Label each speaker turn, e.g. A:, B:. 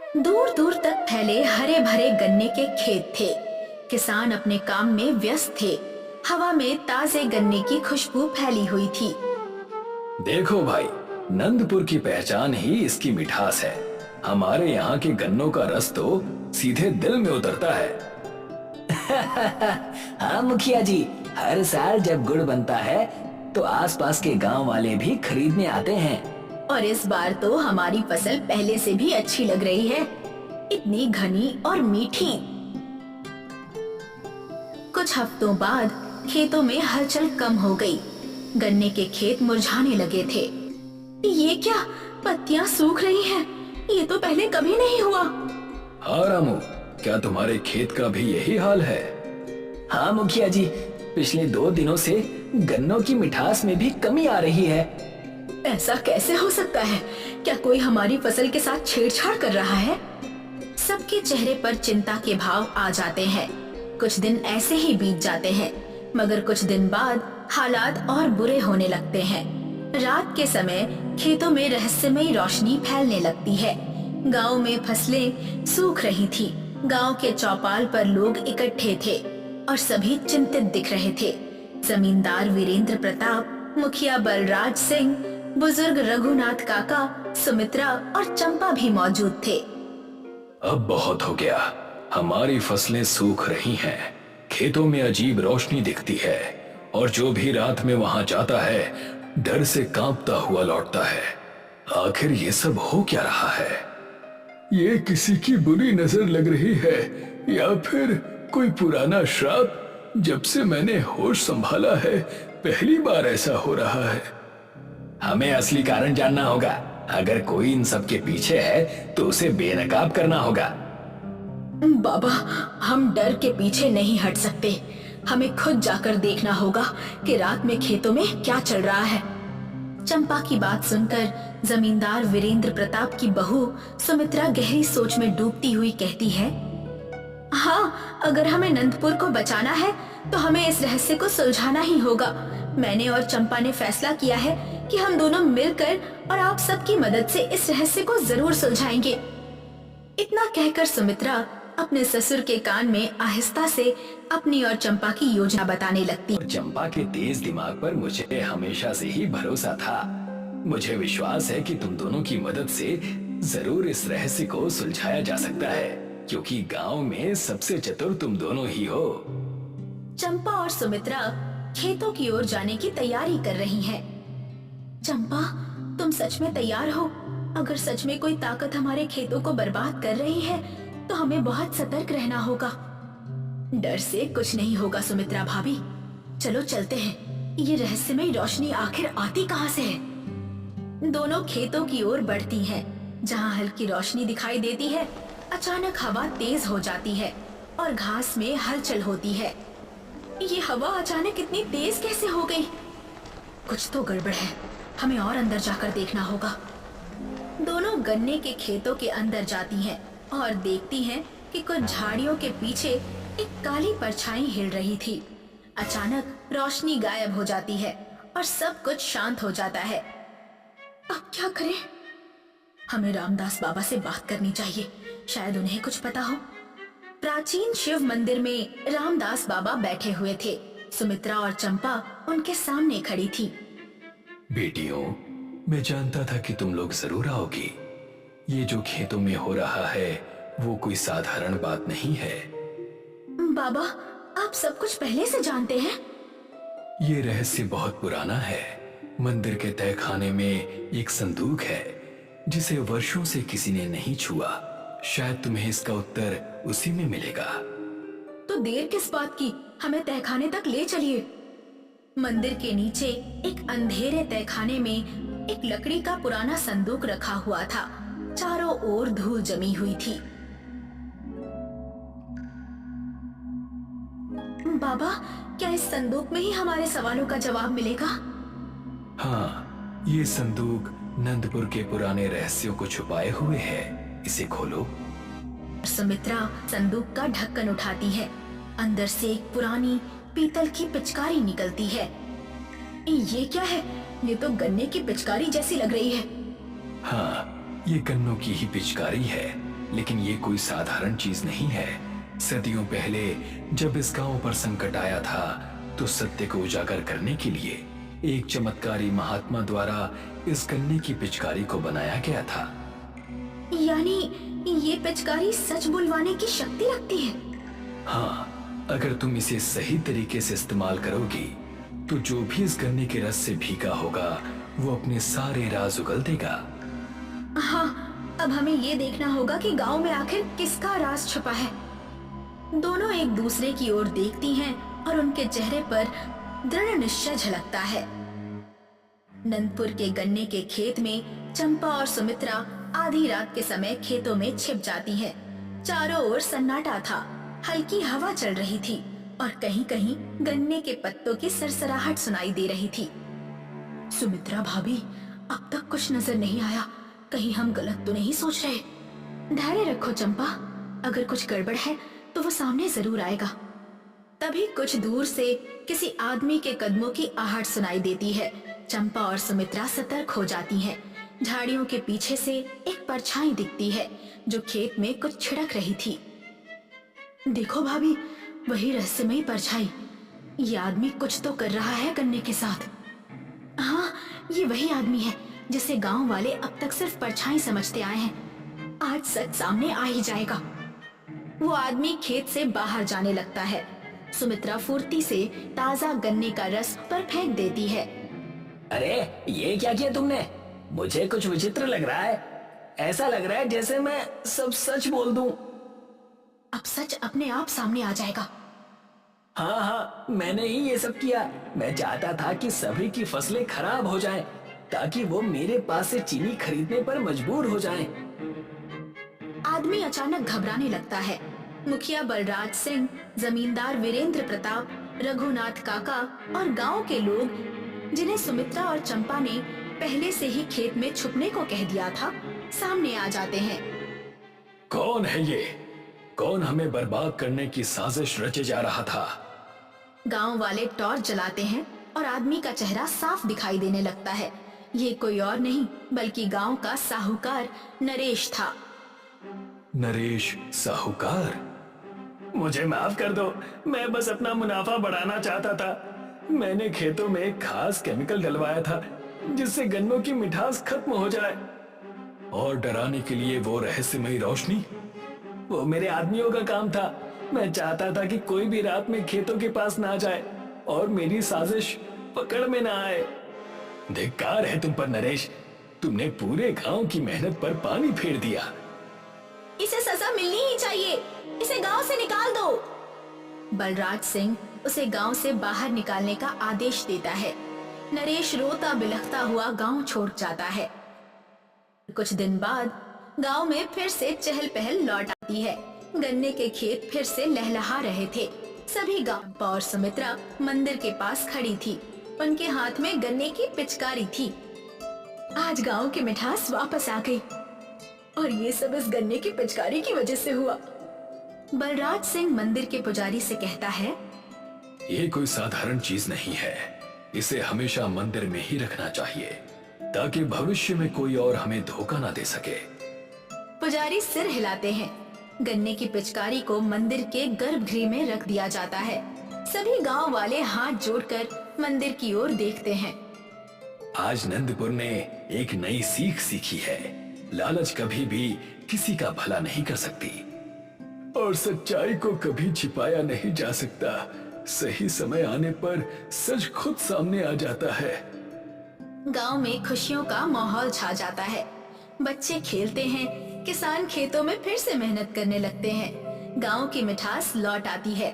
A: दूर दूर तक फैले हरे भरे गन्ने के खेत थे। किसान अपने काम में व्यस्त थे। हवा में ताजे गन्ने की खुशबू फैली हुई थी।
B: देखो भाई, नंदपुर की पहचान ही इसकी मिठास है। हमारे यहाँ के गन्नों का रस तो सीधे दिल में उतरता है।
C: हाँ मुखिया जी, हर साल जब गुड़ बनता है तो आसपास के गांव वाले भी खरीदने आते हैं।
A: और इस बार तो हमारी फसल पहले से भी अच्छी लग रही है, इतनी घनी और मीठी। कुछ हफ्तों बाद खेतों में हलचल कम हो गई। गन्ने के खेत मुरझाने लगे थे। ये क्या, पत्तियां सूख रही हैं? ये तो पहले कभी नहीं हुआ।
B: हाँ रामू, क्या तुम्हारे खेत का भी यही हाल है?
C: हाँ मुखिया जी, पिछले 2 दिनों से गन्नों की मिठास में भी कमी आ रही है।
A: ऐसा कैसे हो सकता है? क्या कोई हमारी फसल के साथ छेड़छाड़ कर रहा है? सबके चेहरे पर चिंता के भाव आ जाते हैं। कुछ दिन ऐसे ही बीत जाते हैं, मगर कुछ दिन बाद हालात और बुरे होने लगते हैं। रात के समय खेतों में रहस्यमयी रोशनी फैलने लगती है। गांव में फसलें सूख रही थी। गांव के चौपाल पर लोग इकट्ठे थे और सभी चिंतित दिख रहे थे। जमींदार वीरेंद्र प्रताप, मुखिया बलराज सिंह, बुजुर्ग रघुनाथ काका, सुमित्रा और चंपा भी मौजूद थे।
B: अब बहुत हो गया, हमारी फसलें सूख रही हैं। खेतों में अजीब रोशनी दिखती है और जो भी रात में वहां जाता है डर से कांपता हुआ लौटता है। आखिर ये सब हो क्या रहा है? ये किसी की बुरी नजर लग रही है या फिर कोई पुराना श्राप? जब से मैंने होश संभाला है पहली बार ऐसा हो रहा है।
C: हमें असली कारण जानना होगा। अगर कोई इन सब के पीछे है तो उसे बेनकाब करना होगा।
A: बाबा, हम डर के पीछे नहीं हट सकते। हमें खुद जाकर देखना होगा कि रात में खेतों में क्या चल रहा है। चंपा की बात सुनकर जमींदार वीरेंद्र प्रताप की बहू सुमित्रा गहरी सोच में डूबती हुई कहती है, हाँ, अगर हमें नंदपुर को बचाना है तो हमें इस रहस्य को सुलझाना ही होगा। मैंने और चंपा ने फैसला किया है कि हम दोनों मिलकर और आप सबकी मदद से इस रहस्य को जरूर सुलझाएंगे। इतना कहकर सुमित्रा अपने ससुर के कान में आहिस्ता से अपनी और चंपा की योजना बताने लगती।
C: चंपा के तेज दिमाग पर मुझे हमेशा से ही भरोसा था। मुझे विश्वास है कि तुम दोनों की मदद से जरूर इस रहस्य को सुलझाया जा सकता है, क्योंकि गांव में सबसे चतुर तुम दोनों ही हो।
A: चंपा और सुमित्रा खेतों की ओर जाने की तैयारी कर रही हैं। चंपा, तुम सच में तैयार हो? अगर सच में कोई ताकत हमारे खेतों को बर्बाद कर रही है तो हमें बहुत सतर्क रहना होगा। डर से कुछ नहीं होगा सुमित्रा भाभी, चलो चलते हैं। ये रहस्यमयी रोशनी आखिर आती कहाँ से है? दोनों खेतों की ओर बढ़ती हैं। जहाँ हल्की रोशनी दिखाई देती है, अचानक हवा तेज हो जाती है और घास में हलचल होती है। ये हवा अचानक इतनी तेज कैसे हो गई? कुछ तो गड़बड़ है, हमें और अंदर जाकर देखना होगा। दोनों गन्ने के खेतों के अंदर जाती हैं और देखती हैं कि कुछ झाड़ियों के पीछे एक काली परछाई हिल रही थी। अचानक रोशनी गायब हो जाती है और सब कुछ शांत हो जाता है। अब क्या करें? हमें रामदास बाबा से बात करनी चाहिए, शायद उन्हें कुछ पता हो। प्राचीन शिव मंदिर में रामदास बाबा बैठे हुए थे। सुमित्रा और चंपा उनके सामने खड़ी थी।
B: बेटियों, मैं जानता था कि तुम लोग जरूर आओगी। ये जो खेतों में हो रहा है वो कोई साधारण बात नहीं है।
A: बाबा, आप सब कुछ पहले से जानते हैं?
B: ये रहस्य बहुत पुराना है। मंदिर के तहखाने में एक संदूक है जिसे वर्षों से किसी ने नहीं छुआ। शायद तुम्हें इसका उत्तर उसी में मिलेगा।
A: तो देर किस बात की, हमें तहखाने तक ले चलिए। मंदिर के नीचे एक अंधेरे तहखाने में एक लकड़ी का पुराना संदूक रखा हुआ था। चारों ओर धूल जमी हुई थी। बाबा, क्या इस संदूक में ही हमारे सवालों का जवाब मिलेगा?
B: हाँ, ये संदूक नंदपुर के पुराने रहस्यों को छुपाए हुए है। इसे खोलो।
A: सुमित्रा संदूक का ढक्कन उठाती है। अंदर से एक पुरानी पीतल की पिचकारी निकलती है। ये क्या है? ये तो गन्ने की पिचकारी जैसी लग रही है।
B: हाँ, ये गन्नों की ही पिचकारी है, लेकिन ये कोई साधारण चीज नहीं है। सदियों पहले जब इस गांव पर संकट आया था, तो सत्य को उजागर करने के लिए एक चमत्कारी महात्मा द्वारा इस गन्ने की पिचकारी को बनाया गया था।
A: यानी ये पिचकारी सच बुलवाने की शक्ति रखती है?
B: हाँ, अगर तुम इसे सही तरीके से इस्तेमाल करोगी, तो जो भी इस गन्ने के रस से भीगा होगा, वो अपने सारे राज उगल देगा।
A: हाँ, अब हमें ये देखना होगा कि गांव में आखिर किसका राज छुपा है। दोनों एक दूसरे की ओर देखती हैं और उनके चेहरे पर दृढ़ निश्चय झलकता है। नंदपुर के गन्ने के खेत में चंपा और सुमित्रा आधी रात के समय खेतों में छिप जाती हैं। चारों ओर सन्नाटा था, हल्की हवा चल रही थी और कहीं कहीं गन्ने के पत्तों की सरसराहट सुनाई दे रही थी। सुमित्रा भाभी, अब तक कुछ नजर नहीं आया, कहीं हम गलत तो नहीं सोच रहे? धैर्य रखो चंपा, अगर कुछ गड़बड़ है तो वो सामने जरूर आएगा। तभी कुछ दूर से किसी आदमी के कदमों की आहट सुनाई देती है। चंपा और सुमित्रा सतर्क हो जाती हैं। झाड़ियों के पीछे से एक परछाई दिखती है जो खेत में कुछ छिड़क रही थी। देखो भाभी, वही रहस्यमयी परछाई। ये आदमी कुछ तो कर रहा है गन्ने के साथ। हाँ, ये वही आदमी है जिसे गांव वाले अब तक सिर्फ परछाई समझते आए हैं। आज सच सामने आ ही जाएगा। वो आदमी खेत से बाहर जाने लगता है। सुमित्रा फुर्ती से ताजा गन्ने का रस पर फेंक देती है।
C: अरे ये क्या किया तुमने? मुझे कुछ विचित्र लग रहा है। ऐसा लग रहा है जैसे मैं सब सच बोल दूं।
A: अब सच अपने आप सामने आ जाएगा।
C: हाँ हाँ, मैंने ही ये सब किया। मैं चाहता था कि सभी की फसलें खराब हो जाएं, ताकि वो मेरे पास से चीनी खरीदने पर मजबूर हो जाएं।
A: आदमी अचानक घबराने लगता है। मुखिया बलराज सिंह, जमींदार वीरेंद्र प्रताप, रघुनाथ काका और गांव के लोग, जिन्हें सुमित्रा और चंपा ने पहले से ही खेत में छुपने को कह दिया था, सामने आ जाते हैं।
B: कौन है ये? कौन हमें बर्बाद करने की साजिश रचे जा रहा था?
A: गांव वाले टॉर्च जलाते हैं और आदमी का चेहरा साफ दिखाई देने लगता है। ये कोई और नहीं बल्कि गांव का साहूकार नरेश था।
B: नरेश साहूकार?
C: मुझे माफ कर दो, मैं बस अपना मुनाफा बढ़ाना चाहता था। मैंने खेतों में एक खास केमिकल डलवाया था जिससे गन्नों की मिठास खत्म हो जाए।
B: और डराने के लिए वो रहस्यमयी रोशनी?
C: वो मेरे आदमियों का काम था। मैं चाहता था कि कोई भी रात में खेतों के पास ना जाए और मेरी साजिश पकड़ में ना आए।
B: धिक्कार है तुम पर नरेश, तुमने पूरे गांव की मेहनत पर पानी फेर दिया।
A: इसे सजा मिलनी ही चाहिए, इसे गांव से निकाल दो। बलराज सिंह उसे गांव से बाहर निकालने का आदेश देता है। नरेश रोता बिलखता हुआ गांव छोड़ जाता है। कुछ दिन बाद गांव में फिर से चहल पहल लौट आती है। गन्ने के खेत फिर से लहलहा रहे थे। सभी गांव और सुमित्रा मंदिर के पास खड़ी थी। उनके हाथ में गन्ने की पिचकारी थी। आज गांव की मिठास वापस आ गई और ये सब इस गन्ने की पिचकारी की वजह से हुआ। बलराज सिंह मंदिर के पुजारी से कहता है,
B: ये कोई साधारण चीज नहीं है, इसे हमेशा मंदिर में ही रखना चाहिए ताकि भविष्य में कोई और हमें धोखा ना दे सके।
A: पुजारी सिर हिलाते हैं। गन्ने की पिचकारी को मंदिर के गर्भगृह में रख दिया जाता है। सभी गांव वाले हाथ जोड़कर मंदिर की ओर देखते हैं।
B: आज नंदपुर ने एक नई सीख सीखी है, लालच कभी भी किसी का भला नहीं कर सकती और सच्चाई को कभी छिपाया नहीं जा सकता। सही समय आने पर सच खुद सामने आ जाता है।
A: गांव में खुशियों का माहौल छा जाता है। बच्चे खेलते हैं, किसान खेतों में फिर से मेहनत करने लगते हैं। गांव की मिठास लौट आती है।